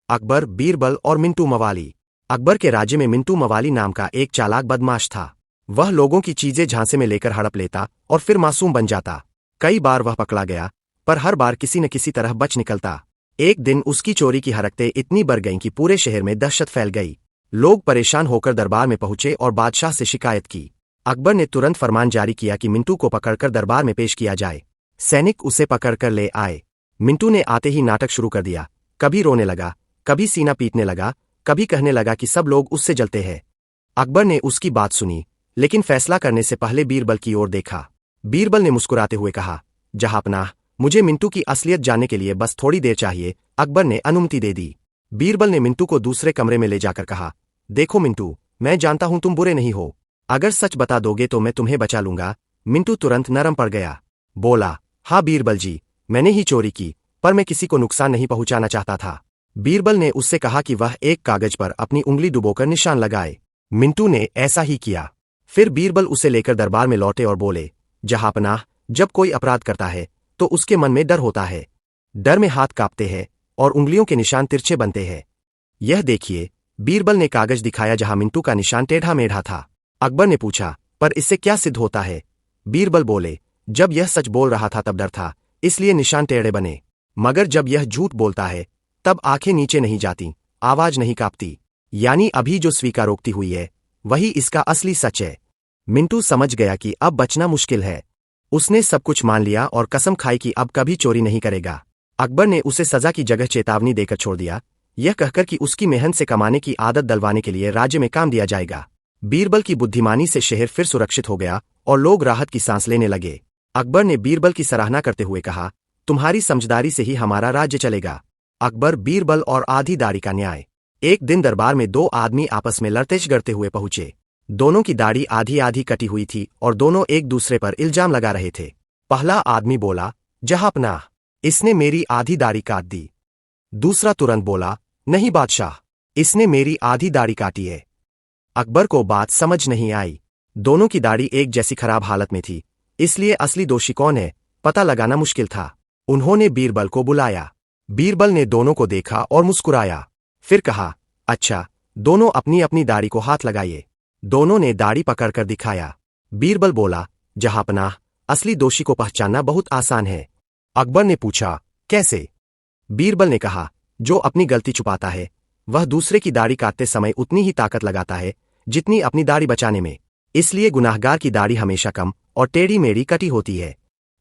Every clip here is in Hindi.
अकबर, बीरबल और मिंटू मवाली। अकबर के राज्य में मिंटू मवाली नाम का एक चालाक बदमाश था। वह लोगों की चीजें झांसे में लेकर हड़प लेता और फिर मासूम बन जाता। कई बार वह पकड़ा गया, पर हर बार किसी न किसी तरह बच निकलता। एक दिन उसकी चोरी की हरकतें इतनी बढ़ गईं कि पूरे शहर में दहशत फैल गई। लोग परेशान होकर दरबार में पहुंचे और बादशाह से शिकायत की। अकबर ने तुरंत फरमान जारी किया कि मिंटू को पकड़कर दरबार में पेश किया जाए। सैनिक उसे पकड़कर ले आए। मिंटू ने आते ही नाटक शुरू कर दिया। कभी रोने लगा, कभी सीना पीटने लगा, कभी कहने लगा कि सब लोग उससे जलते हैं। अकबर ने उसकी बात सुनी, लेकिन फैसला करने से पहले बीरबल की ओर देखा। बीरबल ने मुस्कुराते हुए कहा, जहांपनाह, मुझे मिंटू की असलियत जानने के लिए बस थोड़ी देर चाहिए। अकबर ने अनुमति दे दी। बीरबल ने मिंटू को दूसरे कमरे में ले जाकर कहा, देखो मिंटू, मैं जानता हूं तुम बुरे नहीं हो। अगर सच बता दोगे तो मैं तुम्हें बचा लूंगा। मिंटू तुरंत नरम पड़ गया। बोला, हाँ बीरबल जी, मैंने ही चोरी की, पर मैं किसी को नुकसान नहीं पहुंचाना चाहता था। बीरबल ने उससे कहा कि वह एक कागज पर अपनी उंगली डुबोकर निशान लगाए। मिंटू ने ऐसा ही किया। फिर बीरबल उसे लेकर दरबार में लौटे और बोले, जहांपनाह, जब कोई अपराध करता है तो उसके मन में डर होता है। डर में हाथ कांपते हैं और उंगलियों के निशान तिरछे बनते हैं। यह देखिए। बीरबल ने कागज दिखाया जहां मिंटू का निशान टेढ़ा मेढ़ा था। अकबर ने पूछा, पर इससे क्या सिद्ध होता है? बीरबल बोले, जब यह सच बोल रहा था तब डर था, इसलिए निशान टेढ़े बने, मगर जब यह झूठ बोलता है तब आंखें नीचे नहीं जाती, आवाज नहीं कांपती। यानी अभी जो स्वीकारोक्ति हुई है वही इसका असली सच है। मिंटू समझ गया कि अब बचना मुश्किल है। उसने सब कुछ मान लिया और कसम खाई कि अब कभी चोरी नहीं करेगा। अकबर ने उसे सजा की जगह चेतावनी देकर छोड़ दिया, यह कहकर कि उसकी मेहनत से कमाने की आदत डलवाने के लिए राज्य में काम दिया जाएगा। बीरबल की बुद्धिमानी से शहर फिर सुरक्षित हो गया और लोग राहत की सांस लेने लगे। अकबर ने बीरबल की सराहना करते हुए कहा, तुम्हारी समझदारी से ही हमारा राज्य चलेगा। अकबर, बीरबल और आधी दाढ़ी का न्याय। एक दिन दरबार में दो आदमी आपस में लड़ते झगड़ते हुए पहुंचे। दोनों की दाढ़ी आधी आधी कटी हुई थी और दोनों एक दूसरे पर इल्जाम लगा रहे थे। पहला आदमी बोला, जहांपनाह, इसने मेरी आधी दाढ़ी काट दी। दूसरा तुरंत बोला, नहीं बादशाह, इसने मेरी आधी दाढ़ी काटी है। अकबर को बात समझ नहीं आई। दोनों की दाढ़ी एक जैसी खराब हालत में थी, इसलिए असली दोषी कौन है पता लगाना मुश्किल था। उन्होंने बीरबल को बुलाया। बीरबल ने दोनों को देखा और मुस्कुराया। फिर कहा, अच्छा, दोनों अपनी अपनी दाढ़ी को हाथ लगाइए। दोनों ने दाढ़ी पकड़कर दिखाया। बीरबल बोला, जहांपनाह, असली दोषी को पहचानना बहुत आसान है। अकबर ने पूछा, कैसे? बीरबल ने कहा, जो अपनी गलती छुपाता है वह दूसरे की दाढ़ी काटते समय उतनी ही ताकत लगाता है जितनी अपनी दाढ़ी बचाने में। इसलिए गुनाहगार की दाढ़ी हमेशा कम और टेढ़ी मेढ़ी कटी होती है,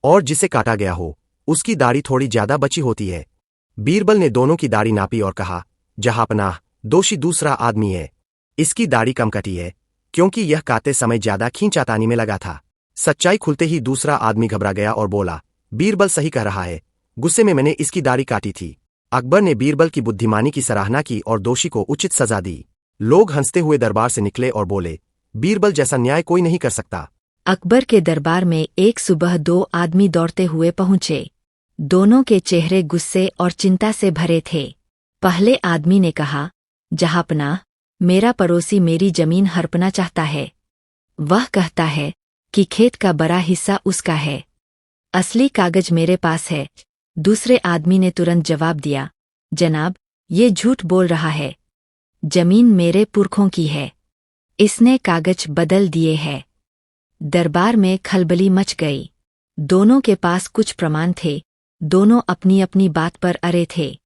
और जिसे काटा गया हो उसकी दाढ़ी थोड़ी ज्यादा बची होती है। बीरबल ने दोनों की दाढ़ी नापी और कहा, जहांपनाह, दोषी दूसरा आदमी है। इसकी दाढ़ी कम कटी है क्योंकि यह काटते समय ज्यादा खींचातानी में लगा था। सच्चाई खुलते ही दूसरा आदमी घबरा गया और बोला, बीरबल सही कह रहा है, गुस्से में मैंने इसकी दाढ़ी काटी थी। अकबर ने बीरबल की बुद्धिमानी की सराहना की और दोषी को उचित सजा दी। लोग हंसते हुए दरबार से निकले और बोले, बीरबल जैसा न्याय कोई नहीं कर सकता। अकबर के दरबार में एक सुबह दो आदमी दौड़ते हुए पहुंचे। दोनों के चेहरे गुस्से और चिंता से भरे थे। पहले आदमी ने कहा, जहांपनाह, मेरा पड़ोसी मेरी जमीन हड़पना चाहता है। वह कहता है कि खेत का बड़ा हिस्सा उसका है। असली कागज मेरे पास है। दूसरे आदमी ने तुरंत जवाब दिया, जनाब, ये झूठ बोल रहा है। जमीन मेरे पुरखों की है। इसने कागज बदल दिए हैं। दरबार में खलबली मच गई। दोनों के पास कुछ प्रमाण थे। दोनों अपनी अपनी बात पर अड़े थे।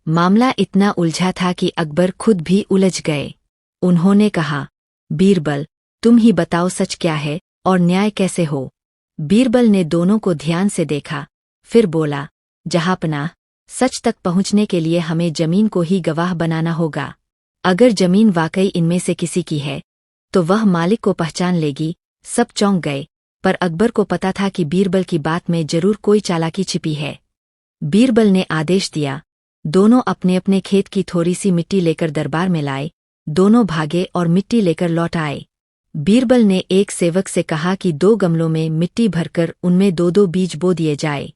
मामला इतना उलझा था कि अकबर खुद भी उलझ गए। उन्होंने कहा, बीरबल, तुम ही बताओ सच क्या है और न्याय कैसे हो। बीरबल ने दोनों को ध्यान से देखा, फिर बोला, जहांपनाह, सच तक पहुंचने के लिए हमें जमीन को ही गवाह बनाना होगा। अगर जमीन वाकई इनमें से किसी की है तो वह मालिक को पहचान लेगी। सब चौंक गए, पर अकबर को पता था कि बीरबल की बात में जरूर कोई चालाकी छिपी है। बीरबल ने आदेश दिया। दोनों अपने अपने खेत की थोड़ी सी मिट्टी लेकर दरबार में लाए। दोनों भागे और मिट्टी लेकर लौट आए। बीरबल ने एक सेवक से कहा कि 2 गमलों में मिट्टी भरकर उनमें 2-2 बीज बो दिए जाए।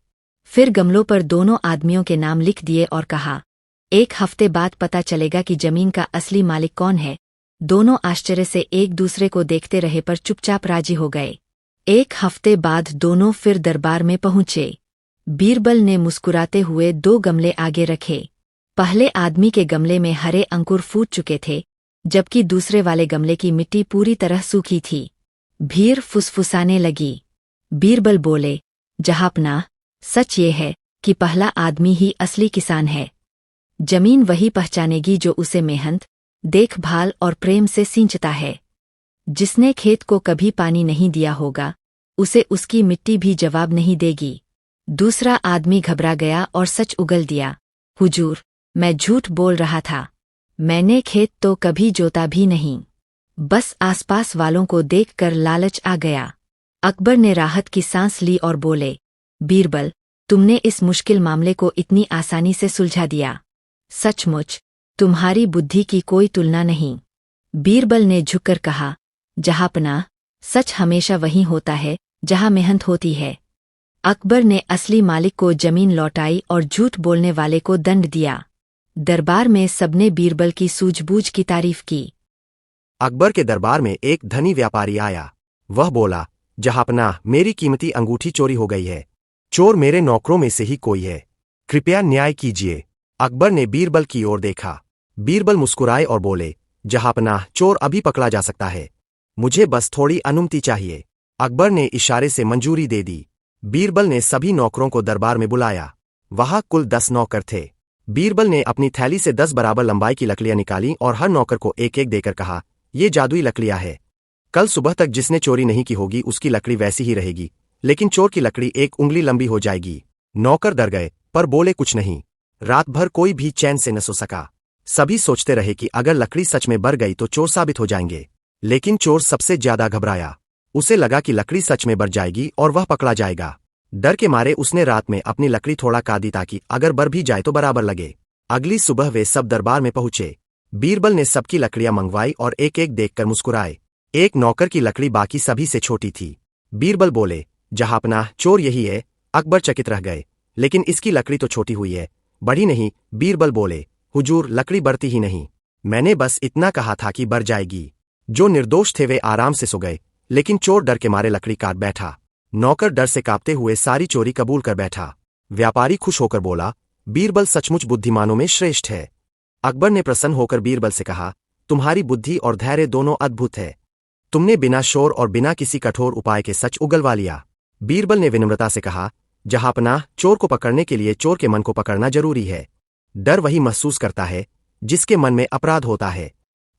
फिर गमलों पर दोनों आदमियों के नाम लिख दिए और कहा, 1 हफ्ते बाद पता चलेगा कि जमीन का असली मालिक कौन है। दोनों आश्चर्य से एक दूसरे को देखते रहे पर चुपचाप राजी हो गए। 1 हफ्ते बाद दोनों फिर दरबार में पहुंचे। बीरबल ने मुस्कुराते हुए 2 गमले आगे रखे। पहले आदमी के गमले में हरे अंकुर फूट चुके थे, जबकि दूसरे वाले गमले की मिट्टी पूरी तरह सूखी थी। भीड़ फुसफुसाने लगी। बीरबल बोले, जहांपनाह, सच ये है कि पहला आदमी ही असली किसान है। जमीन वही पहचानेगी जो उसे मेहनत, देखभाल और प्रेम से सींचता है। जिसने खेत को कभी पानी नहीं दिया होगा, उसे उसकी मिट्टी भी जवाब नहीं देगी। दूसरा आदमी घबरा गया और सच उगल दिया, हुजूर, मैं झूठ बोल रहा था। मैंने खेत तो कभी जोता भी नहीं, बस आसपास वालों को देखकर लालच आ गया। अकबर ने राहत की सांस ली और बोले, बीरबल, तुमने इस मुश्किल मामले को इतनी आसानी से सुलझा दिया। सचमुच तुम्हारी बुद्धि की कोई तुलना नहीं। बीरबल ने झुककर कहा, जहांपनाह, सच हमेशा वही होता है जहां मेहनत होती है। अकबर ने असली मालिक को जमीन लौटाई और झूठ बोलने वाले को दंड दिया। दरबार में सबने बीरबल की सूझबूझ की तारीफ की। अकबर के दरबार में एक धनी व्यापारी आया। वह बोला, जहांपनाह, मेरी कीमती अंगूठी चोरी हो गई है। चोर मेरे नौकरों में से ही कोई है, कृपया न्याय कीजिए। अकबर ने बीरबल की ओर देखा। बीरबल मुस्कुराए और बोले, जहांपनाह, चोर अभी पकड़ा जा सकता है, मुझे बस थोड़ी अनुमति चाहिए। अकबर ने इशारे से मंजूरी दे दी। बीरबल ने सभी नौकरों को दरबार में बुलाया। वहां कुल 10 नौकर थे। बीरबल ने अपनी थैली से 10 बराबर लंबाई की लकड़ियां निकाली और हर नौकर को एक एक देकर कहा, ये जादुई लकड़ियां है। कल सुबह तक जिसने चोरी नहीं की होगी उसकी लकड़ी वैसी ही रहेगी, लेकिन चोर की लकड़ी 1 उंगली लंबी हो जाएगी। नौकर डर गए, पर बोले कुछ नहीं। रात भर कोई भी चैन से न सो सका। सभी सोचते रहे कि अगर लकड़ी सच में बढ़ गई तो चोर साबित हो जाएंगे। लेकिन चोर सबसे ज्यादा घबराया। उसे लगा कि लकड़ी सच में बढ़ जाएगी और वह पकड़ा जाएगा। डर के मारे उसने रात में अपनी लकड़ी थोड़ा काटी ताकि अगर बढ़ भी जाए तो बराबर लगे। अगली सुबह वे सब दरबार में पहुंचे। बीरबल ने सबकी लकड़ियां मंगवाई और एक एक देखकर मुस्कुराए। एक नौकर की लकड़ी बाकी सभी से छोटी थी। बीरबल बोले, जहांपनाह, चोर यही है। अकबर चकित रह गए, लेकिन इसकी लकड़ी तो छोटी हुई है, बढ़ी नहीं। बीरबल बोले, हुजूर, लकड़ी बढ़ती ही नहीं, मैंने बस इतना कहा था कि बढ़ जाएगी। जो निर्दोष थे वे आराम से सो गए, लेकिन चोर डर के मारे लकड़ी काट बैठा। नौकर डर से कांपते हुए सारी चोरी कबूल कर बैठा। व्यापारी खुश होकर बोला, बीरबल सचमुच बुद्धिमानों में श्रेष्ठ है। अकबर ने प्रसन्न होकर बीरबल से कहा, तुम्हारी बुद्धि और धैर्य दोनों अद्भुत है। तुमने बिना शोर और बिना किसी कठोर उपाय के सच उगलवा लिया। बीरबल ने विनम्रता से कहा, जहांपनाह, चोर को पकड़ने के लिए चोर के मन को पकड़ना जरूरी है। डर वही महसूस करता है जिसके मन में अपराध होता है।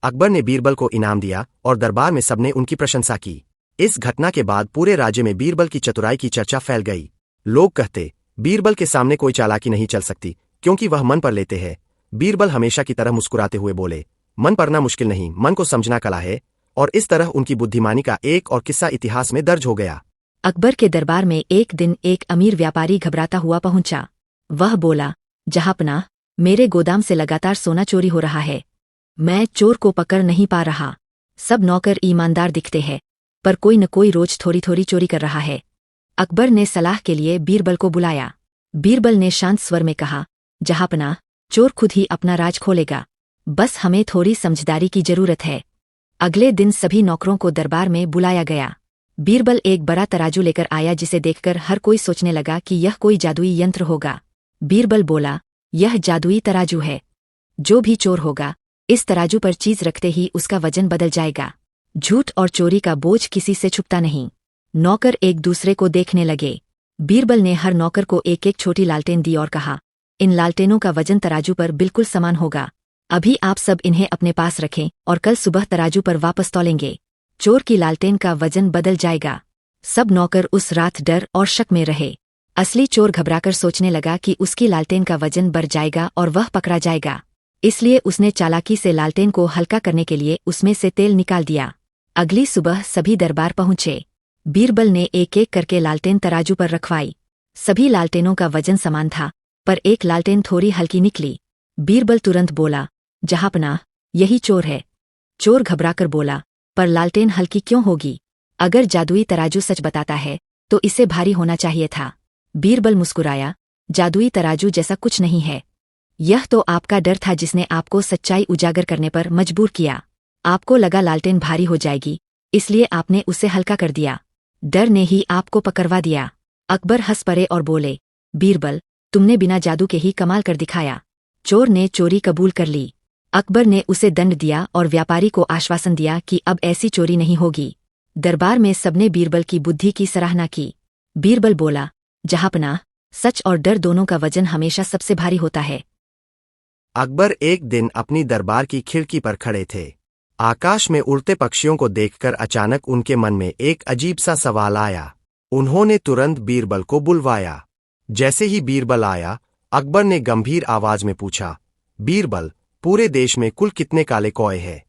अकबर ने बीरबल को इनाम दिया और दरबार में सबने उनकी प्रशंसा की। इस घटना के बाद पूरे राज्य में बीरबल की चतुराई की चर्चा फैल गई। लोग कहते, बीरबल के सामने कोई चालाकी नहीं चल सकती, क्योंकि वह मन पर लेते हैं। बीरबल हमेशा की तरह मुस्कुराते हुए बोले, मन पढ़ना मुश्किल नहीं, मन को समझना कला है। और इस तरह उनकी बुद्धिमानी का एक और किस्सा इतिहास में दर्ज हो गया। अकबर के दरबार में एक दिन एक अमीर व्यापारी घबराता हुआ पहुंचा। वह बोला, जहांपनाह, मेरे गोदाम से लगातार सोना चोरी हो रहा है। मैं चोर को पकड़ नहीं पा रहा। सब नौकर ईमानदार दिखते हैं, पर कोई न कोई रोज थोड़ी थोड़ी चोरी कर रहा है। अकबर ने सलाह के लिए बीरबल को बुलाया। बीरबल ने शांत स्वर में कहा, जहांपनाह, चोर खुद ही अपना राज खोलेगा, बस हमें थोड़ी समझदारी की जरूरत है। अगले दिन सभी नौकरों को दरबार में बुलाया गया। बीरबल एक बड़ा तराजू लेकर आया, जिसे देखकर हर कोई सोचने लगा कि यह कोई जादुई यंत्र होगा। बीरबल बोला, यह जादुई तराजू है। जो भी चोर होगा, इस तराजू पर चीज रखते ही उसका वजन बदल जाएगा। झूठ और चोरी का बोझ किसी से छुपता नहीं। नौकर एक दूसरे को देखने लगे। बीरबल ने हर नौकर को एक एक छोटी लालटेन दी और कहा, इन लालटेनों का वजन तराजू पर बिल्कुल समान होगा। अभी आप सब इन्हें अपने पास रखें और कल सुबह तराजू पर वापस तौलेंगे। चोर की लालटेन का वजन बदल जाएगा। सब नौकर उस रात डर और शक में रहे। असली चोर घबराकर सोचने लगा कि उसकी लालटेन का वजन बढ़ जाएगा और वह पकड़ा जाएगा। इसलिए उसने चालाकी से लालटेन को हल्का करने के लिए उसमें से तेल निकाल दिया। अगली सुबह सभी दरबार पहुंचे। बीरबल ने एक एक करके लालटेन तराजू पर रखवाई। सभी लालटेनों का वजन समान था, पर एक लालटेन थोड़ी हल्की निकली। बीरबल तुरंत बोला, जहांपनाह, यही चोर है। चोर घबराकर बोला, पर लालटेन हल्की क्यों होगी? अगर जादुई तराजू सच बताता है तो इसे भारी होना चाहिए था। बीरबल मुस्कुराया, जादुई तराजू जैसा कुछ नहीं है। यह तो आपका डर था जिसने आपको सच्चाई उजागर करने पर मजबूर किया। आपको लगा लालटेन भारी हो जाएगी, इसलिए आपने उसे हल्का कर दिया। डर ने ही आपको पकड़वा दिया। अकबर हंस पड़े और बोले, बीरबल, तुमने बिना जादू के ही कमाल कर दिखाया। चोर ने चोरी कबूल कर ली। अकबर ने उसे दंड दिया और व्यापारी को आश्वासन दिया कि अब ऐसी चोरी नहीं होगी। दरबार में सबने बीरबल की बुद्धि की सराहना की। बीरबल बोला, जहांपनाह, सच और डर दोनों का वजन हमेशा सबसे भारी होता है। अकबर एक दिन अपनी दरबार की खिड़की पर खड़े थे। आकाश में उड़ते पक्षियों को देखकर अचानक उनके मन में एक अजीब सा सवाल आया। उन्होंने तुरंत बीरबल को बुलवाया। जैसे ही बीरबल आया, अकबर ने गंभीर आवाज में पूछा, बीरबल, पूरे देश में कुल कितने काले कौए हैं?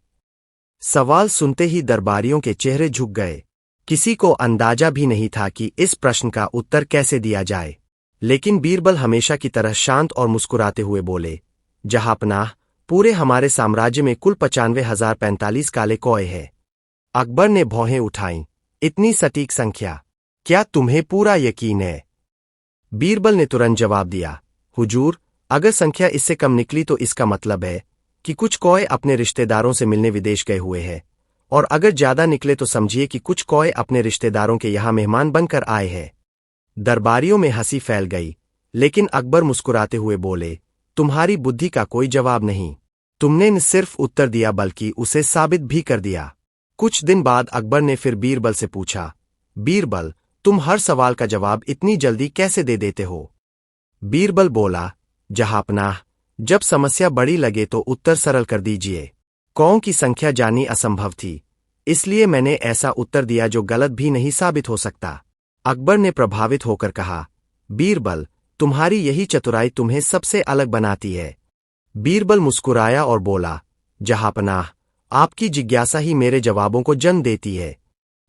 सवाल सुनते ही दरबारियों के चेहरे झुक गए। किसी को अंदाजा भी नहीं था कि इस प्रश्न का उत्तर कैसे दिया जाए। लेकिन बीरबल हमेशा की तरह शांत और मुस्कुराते हुए बोले, जहांपनाह, पूरे हमारे साम्राज्य में कुल 95,045 काले कौए हैं। अकबर ने भौहें उठाईं। इतनी सटीक संख्या, क्या तुम्हें पूरा यकीन है? बीरबल ने तुरंत जवाब दिया, हुजूर, अगर संख्या इससे कम निकली तो इसका मतलब है कि कुछ कौए अपने रिश्तेदारों से मिलने विदेश गए हुए हैं, और अगर ज्यादा निकले तो समझिए कि कुछ कौए अपने रिश्तेदारों के यहां मेहमान बनकर आए हैं। दरबारियों में हंसी फैल गई, लेकिन अकबर मुस्कुराते हुए बोले, तुम्हारी बुद्धि का कोई जवाब नहीं। तुमने न सिर्फ उत्तर दिया बल्कि उसे साबित भी कर दिया। कुछ दिन बाद अकबर ने फिर बीरबल से पूछा, बीरबल, तुम हर सवाल का जवाब इतनी जल्दी कैसे दे देते हो? बीरबल बोला, जहांपनाह, जब समस्या बड़ी लगे तो उत्तर सरल कर दीजिए। कौओं की संख्या जाननी असंभव थी, इसलिए मैंने ऐसा उत्तर दिया जो गलत भी नहीं साबित हो सकता। अकबर ने प्रभावित होकर कहा, बीरबल, तुम्हारी यही चतुराई तुम्हें सबसे अलग बनाती है। बीरबल मुस्कुराया और बोला, जहांपनाह, आपकी जिज्ञासा ही मेरे जवाबों को जन्म देती है।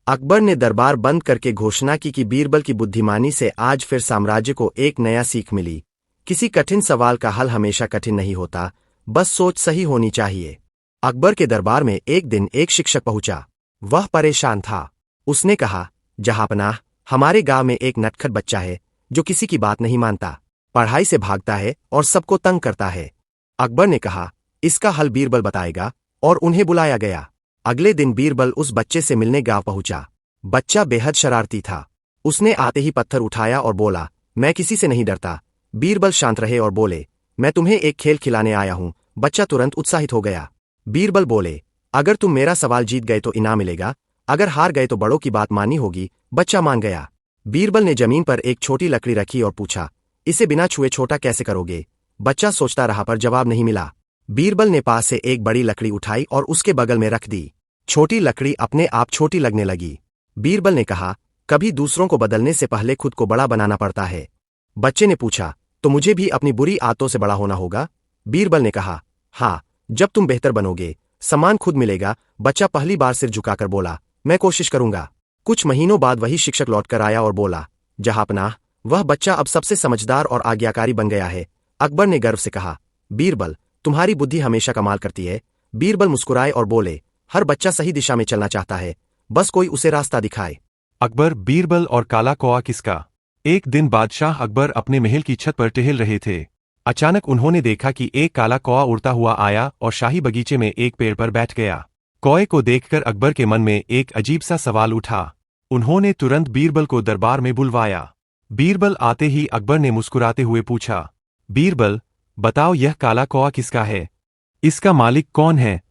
अकबर ने दरबार बंद करके घोषणा की कि बीरबल की बुद्धिमानी से आज फिर साम्राज्य को एक नया सीख मिली। किसी कठिन सवाल का हल हमेशा कठिन नहीं होता, बस सोच सही होनी चाहिए। अकबर के दरबार में एक दिन एक शिक्षक पहुंचा। वह परेशान था। उसने कहा, जहांपनाह, हमारे गांव में एक नटखट बच्चा है जो किसी की बात नहीं मानता, पढ़ाई से भागता है और सबको तंग करता है। अकबर ने कहा, इसका हल बीरबल बताएगा, और उन्हें बुलाया गया। अगले दिन बीरबल उस बच्चे से मिलने गांव पहुंचा। बच्चा बेहद शरारती था। उसने आते ही पत्थर उठाया और बोला, मैं किसी से नहीं डरता। बीरबल शांत रहे और बोले, मैं तुम्हें एक खेल खिलाने आया हूं। बच्चा तुरंत उत्साहित हो गया। बीरबल बोले, अगर तुम मेरा सवाल जीत गए तो इनाम मिलेगा, अगर हार गए तो बड़ों की बात माननी होगी। बच्चा मान गया। बीरबल ने जमीन पर एक छोटी लकड़ी रखी और पूछा, इसे बिना छुए छोटा कैसे करोगे? बच्चा सोचता रहा पर जवाब नहीं मिला। बीरबल ने पास से एक बड़ी लकड़ी उठाई और उसके बगल में रख दी। छोटी लकड़ी अपने आप छोटी लगने लगी। बीरबल ने कहा, कभी दूसरों को बदलने से पहले खुद को बड़ा बनाना पड़ता है। बच्चे ने पूछा, तो मुझे भी अपनी बुरी आदतों से बड़ा होना होगा? बीरबल ने कहा, हाँ, जब तुम बेहतर बनोगे, सम्मान खुद मिलेगा। बच्चा पहली बार सिर झुकाकर बोला, मैं कोशिश करूंगा। कुछ महीनों बाद वही शिक्षक लौटकर आया और बोला, जहांपनाह, वह बच्चा अब सबसे समझदार और आज्ञाकारी बन गया है। अकबर ने गर्व से कहा, बीरबल, तुम्हारी बुद्धि हमेशा कमाल करती है। बीरबल मुस्कुराए और बोले, हर बच्चा सही दिशा में चलना चाहता है, बस कोई उसे रास्ता दिखाए। अकबर, बीरबल और काला कौआ किसका? एक दिन बादशाह अकबर अपने महल की छत पर टहल रहे थे। अचानक उन्होंने देखा कि एक काला कौआ उड़ता हुआ आया और शाही बगीचे में एक पेड़ पर बैठ गया। कौए को देखकर अकबर के मन में एक अजीब सा सवाल उठा। उन्होंने तुरंत बीरबल को दरबार में बुलवाया। बीरबल आते ही अकबर ने मुस्कुराते हुए पूछा, बीरबल, बताओ यह काला कौआ किसका है? इसका मालिक कौन है?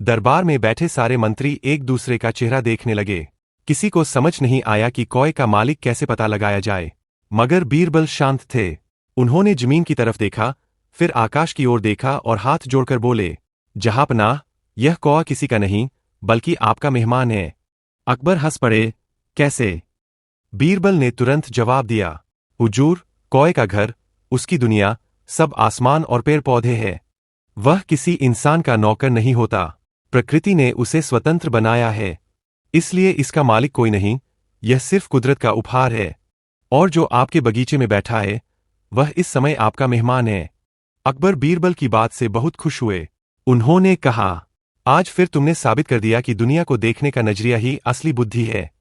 दरबार में बैठे सारे मंत्री एक दूसरे का चेहरा देखने लगे। किसी को समझ नहीं आया कि कौए का मालिक कैसे पता लगाया जाए, मगर बीरबल शांत थे। उन्होंने जमीन की तरफ देखा, फिर आकाश की ओर देखा और हाथ जोड़कर बोले, जहांपनाह, यह कौआ किसी का नहीं बल्कि आपका मेहमान है। अकबर हंस पड़े, कैसे? बीरबल ने तुरंत जवाब दिया, हुजूर, कौए का घर, उसकी दुनिया, सब आसमान और पेड़ पौधे हैं। वह किसी इंसान का नौकर नहीं होता। प्रकृति ने उसे स्वतंत्र बनाया है, इसलिए इसका मालिक कोई नहीं, यह सिर्फ कुदरत का उपहार है। और जो आपके बगीचे में बैठा है, वह इस समय आपका मेहमान है। अकबर बीरबल की बात से बहुत खुश हुए। उन्होंने कहा, आज फिर तुमने साबित कर दिया कि दुनिया को देखने का नजरिया ही असली बुद्धि है।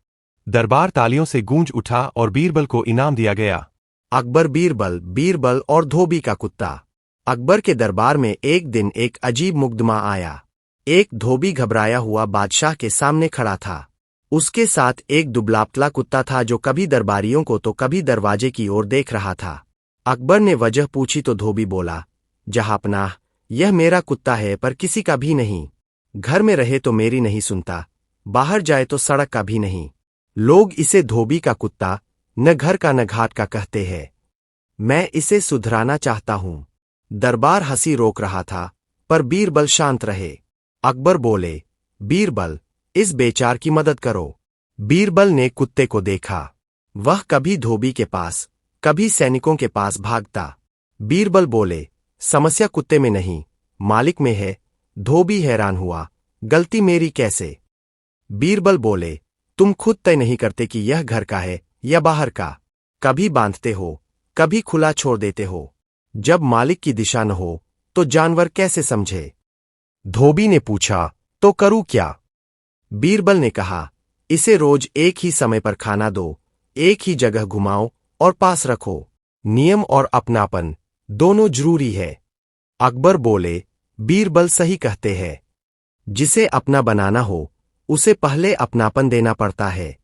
दरबार तालियों से गूंज उठा और बीरबल को इनाम दिया गया। अकबर, बीरबल, बीरबल और धोबी का कुत्ता। अकबर के दरबार में एक दिन एक अजीब मुकदमा आया। एक धोबी घबराया हुआ बादशाह के सामने खड़ा था। उसके साथ एक दुबला-पतला कुत्ता था जो कभी दरबारियों को तो कभी दरवाजे की ओर देख रहा था। अकबर ने वजह पूछी तो धोबी बोला, जहाँपनाह, यह मेरा कुत्ता है पर किसी का भी नहीं। घर में रहे तो मेरी नहीं सुनता, बाहर जाए तो सड़क का भी नहीं। लोग इसे धोबी का कुत्ता, न घर का न घाट का कहते हैं। मैं इसे सुधराना चाहता हूं। दरबार हंसी रोक रहा था, पर बीरबल शांत रहे। अकबर बोले, बीरबल, इस बेचार की मदद करो। बीरबल ने कुत्ते को देखा। वह कभी धोबी के पास, कभी सैनिकों के पास भागता। बीरबल बोले, समस्या कुत्ते में नहीं, मालिक में है। धोबी हैरान हुआ, गलती मेरी कैसे? बीरबल बोले, तुम खुद तय नहीं करते कि यह घर का है या बाहर का। कभी बांधते हो, कभी खुला छोड़ देते हो। जब मालिक की दिशा न हो तो जानवर कैसे समझे? धोबी ने पूछा, तो करूं क्या? बीरबल ने कहा, इसे रोज एक ही समय पर खाना दो, एक ही जगह घुमाओ और पास रखो। नियम और अपनापन दोनों जरूरी है। अकबर बोले, बीरबल सही कहते हैं। जिसे अपना बनाना हो उसे पहले अपनापन देना पड़ता है।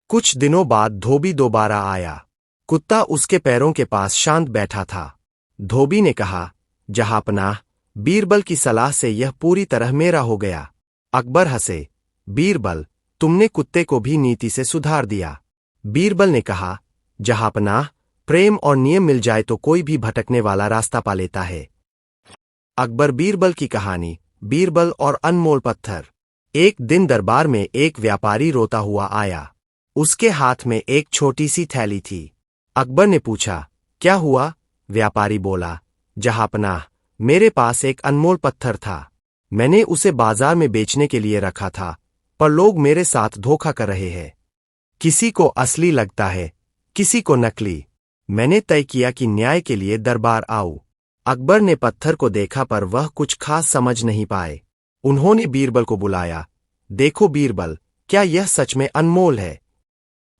कुछ दिनों बाद धोबी दोबारा आया। कुत्ता उसके पैरों के पास शांत बैठा था। धोबी ने कहा, जहाँपनाह, बीरबल की सलाह से यह पूरी तरह मेरा हो गया। अकबर हंसे, बीरबल, तुमने कुत्ते को भी नीति से सुधार दिया। बीरबल ने कहा, जहाँपनाह, प्रेम और नियम मिल जाए तो कोई भी भटकने वाला रास्ता पा लेता है। अकबर बीरबल की कहानी, बीरबल और अनमोल पत्थर। एक दिन दरबार में एक व्यापारी रोता हुआ आया। उसके हाथ में एक छोटी सी थैली थी। अकबर ने पूछा, क्या हुआ? व्यापारी बोला, जहाँपनाह, मेरे पास एक अनमोल पत्थर था। मैंने उसे बाजार में बेचने के लिए रखा था, पर लोग मेरे साथ धोखा कर रहे हैं। किसी को असली लगता है, किसी को नकली। मैंने तय किया कि न्याय के लिए दरबार आऊं। अकबर ने पत्थर को देखा पर वह कुछ खास समझ नहीं पाए। उन्होंने बीरबल को बुलाया। देखो बीरबल, क्या यह सच में अनमोल है?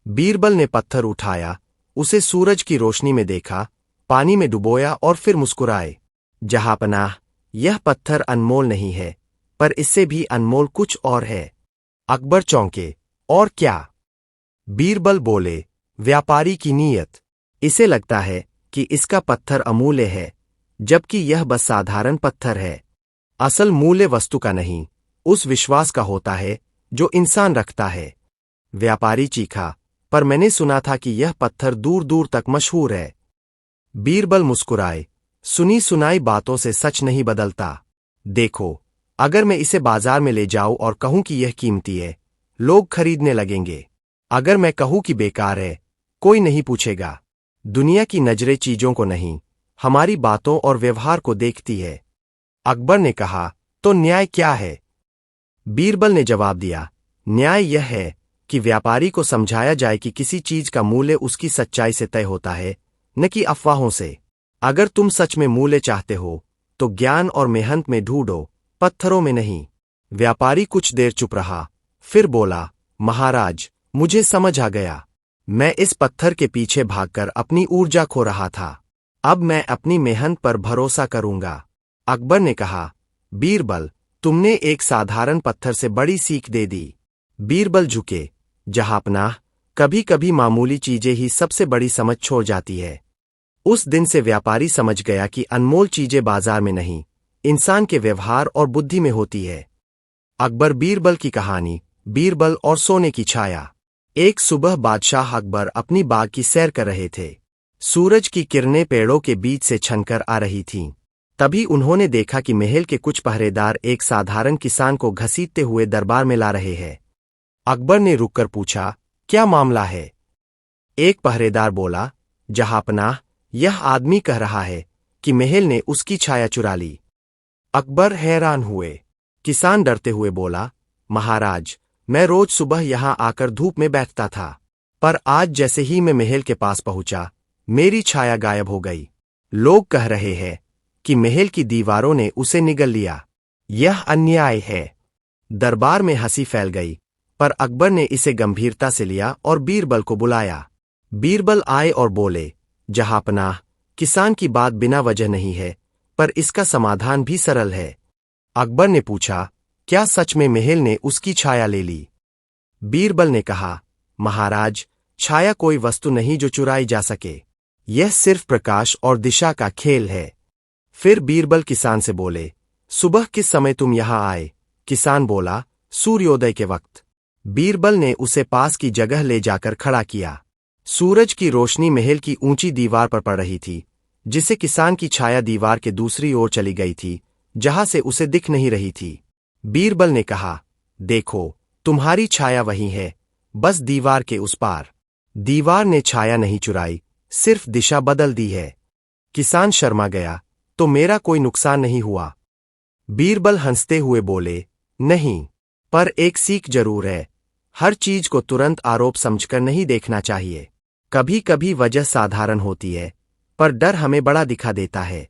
बीरबल ने पत्थर उठाया, उसे सूरज की रोशनी में देखा, पानी में डुबोया और फिर मुस्कुराए। जहाँपनाह, यह पत्थर अनमोल नहीं है, पर इससे भी अनमोल कुछ और है। अकबर चौंके, और क्या? बीरबल बोले, व्यापारी की नीयत। इसे लगता है कि इसका पत्थर अमूल्य है, जबकि यह बस साधारण पत्थर है। असल मूल्य वस्तु का नहीं, उस विश्वास का होता है जो इंसान रखता है। व्यापारी चीखा, पर मैंने सुना था कि यह पत्थर दूर दूर तक मशहूर है। बीरबल मुस्कुराए, सुनी सुनाई बातों से सच नहीं बदलता। देखो, अगर मैं इसे बाजार में ले जाऊं और कहूं कि यह कीमती है, लोग खरीदने लगेंगे। अगर मैं कहूं कि बेकार है, कोई नहीं पूछेगा। दुनिया की नजरें चीजों को नहीं, हमारी बातों और व्यवहार को देखती है। अकबर ने कहा, तो न्याय क्या है? बीरबल ने जवाब दिया, न्याय यह है कि व्यापारी को समझाया जाए कि किसी चीज का मूल्य उसकी सच्चाई से तय होता है, न कि अफवाहों से। अगर तुम सच में मूल्य चाहते हो, तो ज्ञान और मेहनत में ढूंढो, पत्थरों में नहीं। व्यापारी कुछ देर चुप रहा, फिर बोला, महाराज, मुझे समझ आ गया। मैं इस पत्थर के पीछे भागकर अपनी ऊर्जा खो रहा था। अब मैं अपनी मेहनत पर भरोसा करूंगा। अकबर ने कहा, बीरबल, तुमने एक साधारण पत्थर से बड़ी सीख दे दी। बीरबल झुके, जहाँपनाह, कभी कभी मामूली चीजें ही सबसे बड़ी समझ छोड़ जाती है। उस दिन से व्यापारी समझ गया कि अनमोल चीजें बाजार में नहीं, इंसान के व्यवहार और बुद्धि में होती है। अकबर बीरबल की कहानी, बीरबल और सोने की छाया। एक सुबह बादशाह अकबर अपनी बाग की सैर कर रहे थे। सूरज की किरणें पेड़ों के बीच से छनकर आ रही थीं। तभी उन्होंने देखा कि महल के कुछ पहरेदार एक साधारण किसान को घसीटते हुए दरबार में ला रहे हैं। अकबर ने रुककर पूछा, क्या मामला है? एक पहरेदार बोला, जहाँपनाह, यह आदमी कह रहा है कि महल ने उसकी छाया चुरा ली। अकबर हैरान हुए। किसान डरते हुए बोला, महाराज, मैं रोज सुबह यहां आकर धूप में बैठता था, पर आज जैसे ही मैं महल के पास पहुंचा, मेरी छाया गायब हो गई। लोग कह रहे हैं कि महल की दीवारों ने उसे निगल लिया। यह अन्याय है। दरबार में हंसी फैल गई, पर अकबर ने इसे गंभीरता से लिया और बीरबल को बुलाया। बीरबल आए और बोले, जहाँपनाह, किसान की बात बिना वजह नहीं है, पर इसका समाधान भी सरल है। अकबर ने पूछा, क्या सच में महल ने उसकी छाया ले ली? बीरबल ने कहा, महाराज, छाया कोई वस्तु नहीं जो चुराई जा सके। यह सिर्फ प्रकाश और दिशा का खेल है। फिर बीरबल किसान से बोले, सुबह किस समय तुम यहां आए? किसान बोला, सूर्योदय के वक्त। बीरबल ने उसे पास की जगह ले जाकर खड़ा किया। सूरज की रोशनी महल की ऊंची दीवार पर पड़ रही थी, जिससे किसान की छाया दीवार के दूसरी ओर चली गई थी, जहां से उसे दिख नहीं रही थी। बीरबल ने कहा, देखो, तुम्हारी छाया वही है, बस दीवार के उस पार। दीवार ने छाया नहीं चुराई, सिर्फ दिशा बदल दी है। किसान शर्मा गया, तो मेरा कोई नुकसान नहीं हुआ? बीरबल हंसते हुए बोले, नहीं, पर एक सीख जरूर है। हर चीज को तुरंत आरोप समझकर नहीं देखना चाहिए। कभी कभी वजह साधारण होती है, पर डर हमें बड़ा दिखा देता है।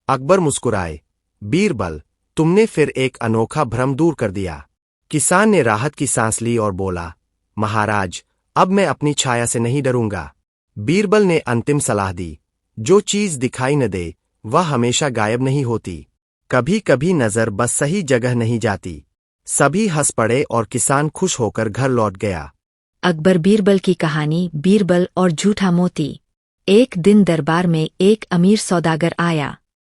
अकबर मुस्कुराए, बीरबल, तुमने फिर एक अनोखा भ्रम दूर कर दिया। किसान ने राहत की सांस ली और बोला, महाराज, अब मैं अपनी छाया से नहीं डरूंगा। बीरबल ने अंतिम सलाह दी, जो चीज दिखाई न दे वह हमेशा गायब नहीं होती। कभी कभी नजर बस सही जगह नहीं जाती। सभी हंस पड़े और किसान खुश होकर घर लौट गया। अकबर बीरबल की कहानी, बीरबल और झूठा मोती। एक दिन दरबार में एक अमीर सौदागर आया।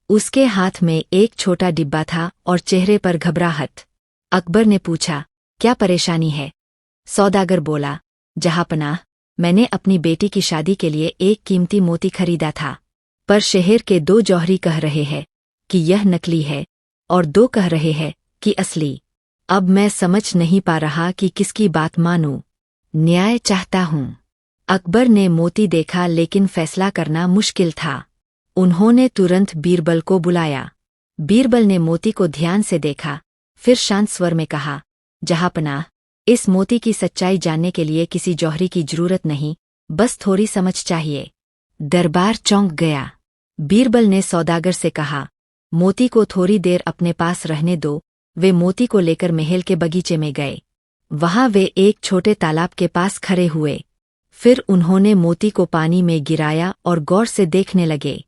उसके हाथ में एक छोटा डिब्बा था और चेहरे पर घबराहट। अकबर ने पूछा, क्या परेशानी है? सौदागर बोला, जहांपनाह, मैंने अपनी बेटी की शादी के लिए एक कीमती मोती खरीदा था, पर शहर के 2 जौहरी कह रहे हैं कि यह नकली है और 2 कह रहे हैं कि असली। अब मैं समझ नहीं पा रहा कि किसकी बात मानूं। न्याय चाहता हूं। अकबर ने मोती देखा, लेकिन फैसला करना मुश्किल था। उन्होंने तुरंत बीरबल को बुलाया। बीरबल ने मोती को ध्यान से देखा, फिर शांत स्वर में कहा, जहांपनाह, इस मोती की सच्चाई जानने के लिए किसी जौहरी की जरूरत नहीं, बस थोड़ी समझ चाहिए। दरबार चौंक गया। बीरबल ने सौदागर से कहा, मोती को थोड़ी देर अपने पास रहने दो। वे मोती को लेकर महल के बगीचे में गए। वहां वे एक छोटे तालाब के पास खड़े हुए। फिर उन्होंने मोती को पानी में गिराया और गौर से देखने लगे।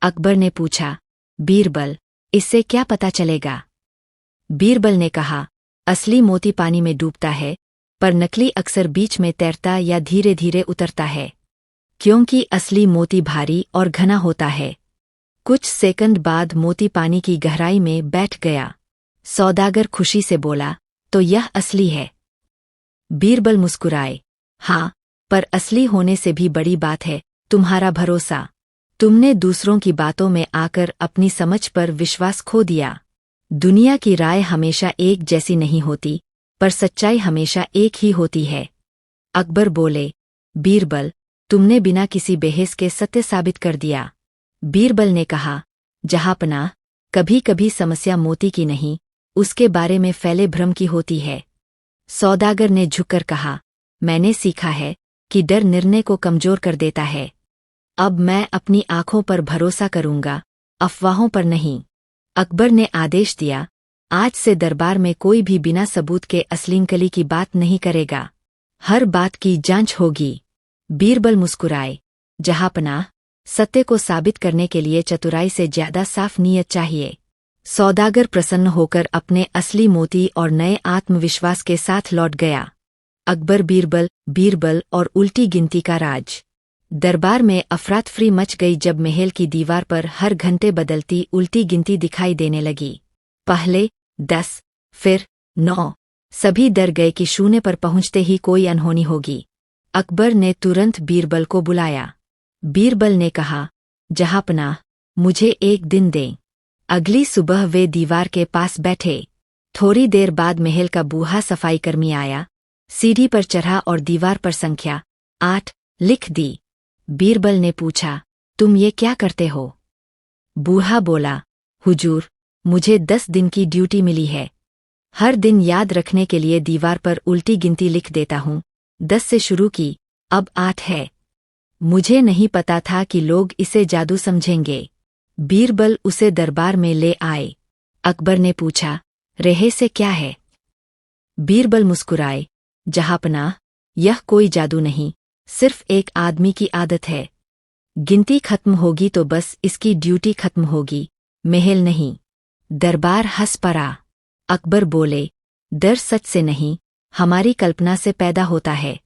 अकबर ने पूछा, बीरबल, इससे क्या पता चलेगा? बीरबल ने कहा, असली मोती पानी में डूबता है, पर नकली अक्सर बीच में तैरता या धीरे धीरे उतरता है, क्योंकि असली मोती भारी और घना होता है। कुछ सेकंड बाद मोती पानी की गहराई में बैठ गया। सौदागर खुशी से बोला, तो यह असली है? बीरबल मुस्कुराए, हाँ, पर असली होने से भी बड़ी बात है तुम्हारा भरोसा। तुमने दूसरों की बातों में आकर अपनी समझ पर विश्वास खो दिया। दुनिया की राय हमेशा एक जैसी नहीं होती, पर सच्चाई हमेशा एक ही होती है। अकबर बोले, बीरबल, तुमने बिना किसी बहस के सत्य साबित कर दिया। बीरबल ने कहा, जहांपनाह, कभी कभी समस्या मोती की नहीं, उसके बारे में फैले भ्रम की होती है। सौदागर ने झुककर कहा, मैंने सीखा है कि डर निर्णय को कमजोर कर देता है। अब मैं अपनी आंखों पर भरोसा करूंगा, अफवाहों पर नहीं। अकबर ने आदेश दिया, आज से दरबार में कोई भी बिना सबूत के असली नकली की बात नहीं करेगा। हर बात की जांच होगी। बीरबल मुस्कुराए, जहांपनाह, सत्य को साबित करने के लिए चतुराई से ज्यादा साफ नीयत चाहिए। सौदागर प्रसन्न होकर अपने असली मोती और नए आत्मविश्वास के साथ लौट गया। अकबर बीरबल, बीरबल और उल्टी गिनती का राज। दरबार में अफरातफरी मच गई जब महल की दीवार पर हर घंटे बदलती उल्टी गिनती दिखाई देने लगी। पहले 10, फिर 9। सभी डर गए कि शून्य पर पहुंचते ही कोई अनहोनी होगी। अकबर ने तुरंत बीरबल को बुलाया। बीरबल ने कहा, जहांपनाह, मुझे एक दिन दें। अगली सुबह वे दीवार के पास बैठे। थोड़ी देर बाद महल का बूढ़ा सफाई कर्मी आया, सीढ़ी पर चढ़ा और दीवार पर संख्या 8 लिख दी। बीरबल ने पूछा, तुम ये क्या करते हो? बूढ़ा बोला, हुजूर, मुझे 10 दिन की ड्यूटी मिली है। हर दिन याद रखने के लिए दीवार पर उल्टी गिनती लिख देता हूँ। 10 से शुरू की, अब 8 है। मुझे नहीं पता था कि लोग इसे जादू समझेंगे। बीरबल उसे दरबार में ले आए। अकबर ने पूछा, रहस्य क्या है? बीरबल मुस्कुराए, जहांपनाह, यह कोई जादू नहीं, सिर्फ एक आदमी की आदत है। गिनती खत्म होगी तो बस इसकी ड्यूटी खत्म होगी, महल नहीं। दरबार हंस पड़ा। अकबर बोले, डर सच से नहीं, हमारी कल्पना से पैदा होता है।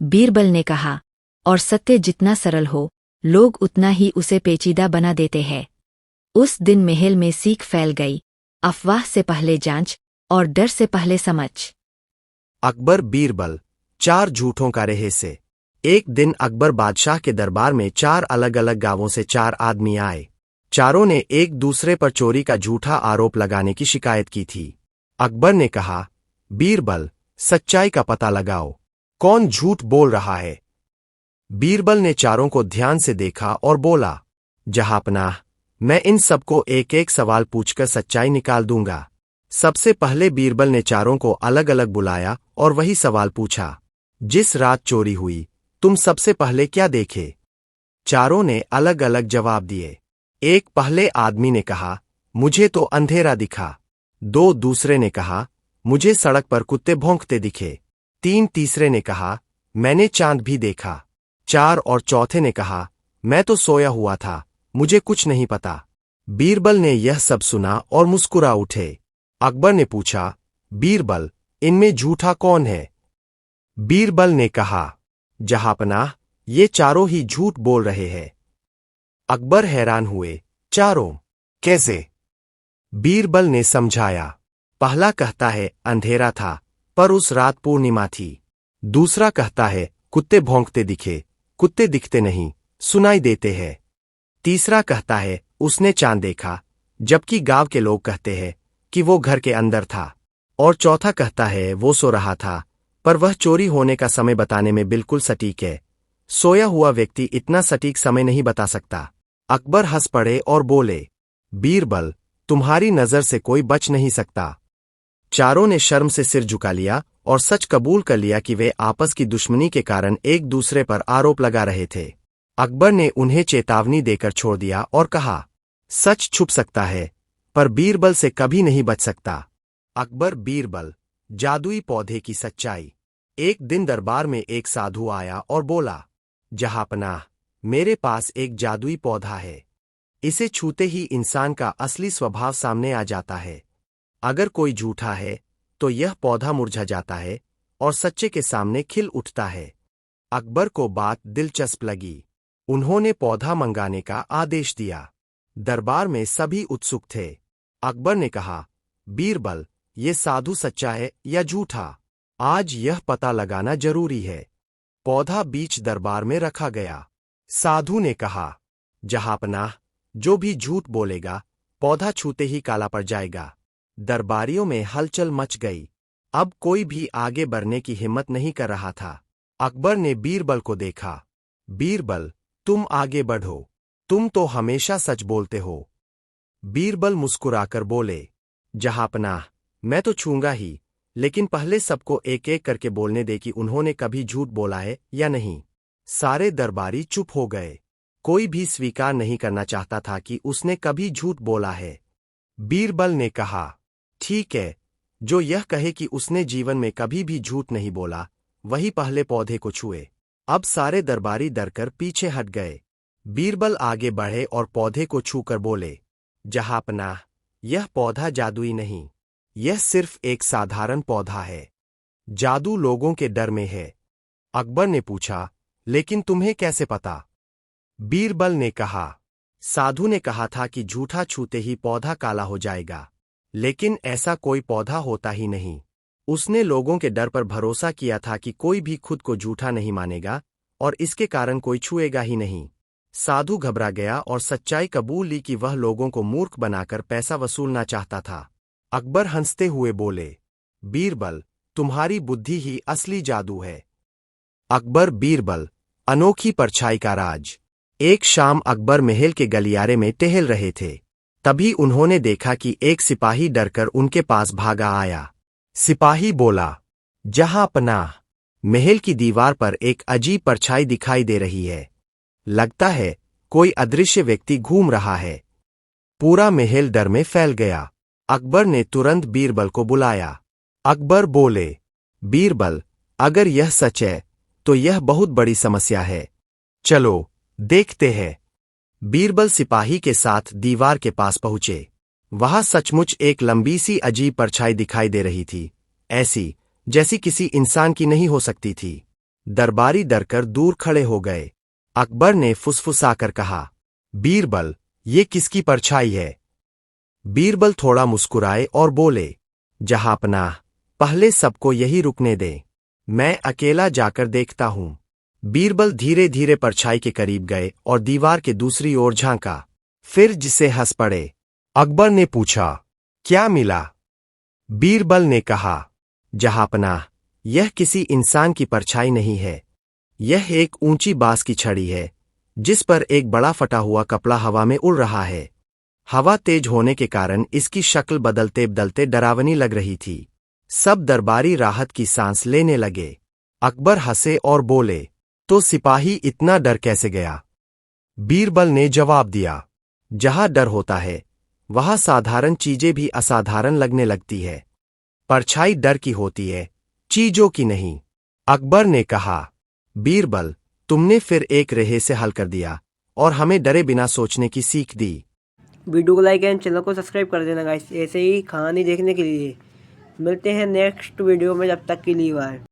बीरबल ने कहा, और सत्य जितना सरल हो, लोग उतना ही उसे पेचीदा बना देते हैं। उस दिन महल में सीख फैल गई, अफवाह से पहले जांच और डर से पहले समझ। अकबर बीरबल 4 झूठों का रहस्य। एक दिन अकबर बादशाह के दरबार में 4 अलग अलग गांवों से 4 आदमी आए। चारों ने एक दूसरे पर चोरी का झूठा आरोप लगाने की शिकायत की थी। अकबर ने कहा, बीरबल, सच्चाई का पता लगाओ, कौन झूठ बोल रहा है। बीरबल ने चारों को ध्यान से देखा और बोला, जहांपनाह, मैं इन सबको एक एक सवाल पूछकर सच्चाई निकाल दूंगा। सबसे पहले बीरबल ने चारों को अलग अलग बुलाया और वही सवाल पूछा, जिस रात चोरी हुई तुम सबसे पहले क्या देखे। चारों ने अलग अलग जवाब दिए। एक पहले आदमी ने कहा, मुझे तो अंधेरा दिखा। 2 दूसरे ने कहा, मुझे सड़क पर कुत्ते भौंकते दिखे। 3 तीसरे ने कहा, मैंने चांद भी देखा। 4 और चौथे ने कहा, मैं तो सोया हुआ था, मुझे कुछ नहीं पता। बीरबल ने यह सब सुना और मुस्कुरा उठे। अकबर ने पूछा, बीरबल, इनमें झूठा कौन है। बीरबल ने कहा, जहांपनाह, ये चारों ही झूठ बोल रहे हैं। अकबर हैरान हुए, चारों कैसे। बीरबल ने समझाया, पहला कहता है अंधेरा था पर उस रात पूर्णिमा थी। दूसरा कहता है कुत्ते भौंकते दिखे, कुत्ते दिखते नहीं, सुनाई देते हैं। तीसरा कहता है उसने चांद देखा, जबकि गांव के लोग कहते हैं कि वो घर के अंदर था। और चौथा कहता है वो सो रहा था, पर वह चोरी होने का समय बताने में बिल्कुल सटीक है। सोया हुआ व्यक्ति इतना सटीक समय नहीं बता सकता। अकबर हंस पड़े और बोले, बीरबल, तुम्हारी नजर से कोई बच नहीं सकता। चारों ने शर्म से सिर झुका लिया और सच कबूल कर लिया कि वे आपस की दुश्मनी के कारण एक दूसरे पर आरोप लगा रहे थे। अकबर ने उन्हें चेतावनी देकर छोड़ दिया और कहा, सच छुप सकता है पर बीरबल से कभी नहीं बच सकता। अकबर बीरबल, जादुई पौधे की सच्चाई। एक दिन दरबार में एक साधु आया और बोला, जहांपनाह, मेरे पास एक जादुई पौधा है। इसे छूते ही इंसान का असली स्वभाव सामने आ जाता है। अगर कोई झूठा है तो यह पौधा मुरझा जाता है और सच्चे के सामने खिल उठता है। अकबर को बात दिलचस्प लगी। उन्होंने पौधा मंगाने का आदेश दिया। दरबार में सभी उत्सुक थे। अकबर ने कहा, बीरबल, ये साधु सच्चा है या झूठा, आज यह पता लगाना जरूरी है। पौधा बीच दरबार में रखा गया। साधु ने कहा, जहांपनाह, जो भी झूठ बोलेगा पौधा छूते ही काला पड़ जाएगा। दरबारियों में हलचल मच गई। अब कोई भी आगे बढ़ने की हिम्मत नहीं कर रहा था। अकबर ने बीरबल को देखा। बीरबल, तुम आगे बढ़ो, तुम तो हमेशा सच बोलते हो। बीरबल मुस्कुराकर बोले, जहांपनाह, मैं तो छूंगा ही, लेकिन पहले सबको एक एक करके बोलने दे कि उन्होंने कभी झूठ बोला है या नहीं। सारे दरबारी चुप हो गए। कोई भी स्वीकार नहीं करना चाहता था कि उसने कभी झूठ बोला है। बीरबल ने कहा, ठीक है, जो यह कहे कि उसने जीवन में कभी भी झूठ नहीं बोला, वही पहले पौधे को छुए। अब सारे दरबारी डरकर पीछे हट गए। बीरबल आगे बढ़े और पौधे को छूकर बोले, जहांपनाह, यह पौधा जादुई नहीं, यह सिर्फ एक साधारण पौधा है। जादू लोगों के डर में है। अकबर ने पूछा, लेकिन तुम्हें कैसे पता। बीरबल ने कहा, साधु ने कहा था कि झूठा छूते ही पौधा काला हो जाएगा, लेकिन ऐसा कोई पौधा होता ही नहीं। उसने लोगों के डर पर भरोसा किया था कि कोई भी खुद को झूठा नहीं मानेगा और इसके कारण कोई छुएगा ही नहीं। साधु घबरा गया और सच्चाई कबूल ली कि वह लोगों को मूर्ख बनाकर पैसा वसूलना चाहता था। अकबर हंसते हुए बोले, बीरबल, तुम्हारी बुद्धि ही असली जादू है। अकबर बीरबल, अनोखी परछाई का राज। एक शाम अकबर महल के गलियारे में टहल रहे थे। तभी उन्होंने देखा कि एक सिपाही डरकर उनके पास भागा आया। सिपाही बोला, जहांपनाह, महल की दीवार पर एक अजीब परछाई दिखाई दे रही है। लगता है कोई अदृश्य व्यक्ति घूम रहा है। पूरा महल डर में फैल गया। अकबर ने तुरंत बीरबल को बुलाया। अकबर बोले, बीरबल, अगर यह सच है तो यह बहुत बड़ी समस्या है। चलो देखते हैं। बीरबल सिपाही के साथ दीवार के पास पहुंचे। वहां सचमुच एक लंबी सी अजीब परछाई दिखाई दे रही थी, ऐसी जैसी किसी इंसान की नहीं हो सकती थी। दरबारी डरकर दूर खड़े हो गए। अकबर ने फुसफुसाकर कहा, बीरबल, ये किसकी परछाई है? बीरबल थोड़ा मुस्कुराए और बोले, जहांपनाह, पहले सबको यही रुकने दे, मैं अकेला जाकर देखता हूं। बीरबल धीरे धीरे परछाई के करीब गए और दीवार के दूसरी ओर झांका, फिर जिसे हंस पड़े। अकबर ने पूछा, क्या मिला? बीरबल ने कहा, जहांपनाह, यह किसी इंसान की परछाई नहीं है, यह एक ऊंची बांस की छड़ी है, जिस पर एक बड़ा फटा हुआ कपड़ा हवा में उड़ रहा है। हवा तेज होने के कारण इसकी शक्ल बदलते बदलते डरावनी लग रही थी। सब दरबारी राहत की सांस लेने लगे। अकबर हंसे और बोले, तो सिपाही इतना डर कैसे गया? बीरबल ने जवाब दिया, जहां डर होता है वहां साधारण चीजें भी असाधारण लगने लगती है। परछाई डर की होती है, चीजों की नहीं। अकबर ने कहा, बीरबल, तुमने फिर एक रेहे से हल कर दिया और हमें डरे बिना सोचने की सीख दी। वीडियो को लाइक एंड चैनल को सब्सक्राइब कर देना गाइस, ऐसे ही कहानी देखने के लिए। मिलते हैं नेक्स्ट वीडियो में, जब तक के लिए बाय।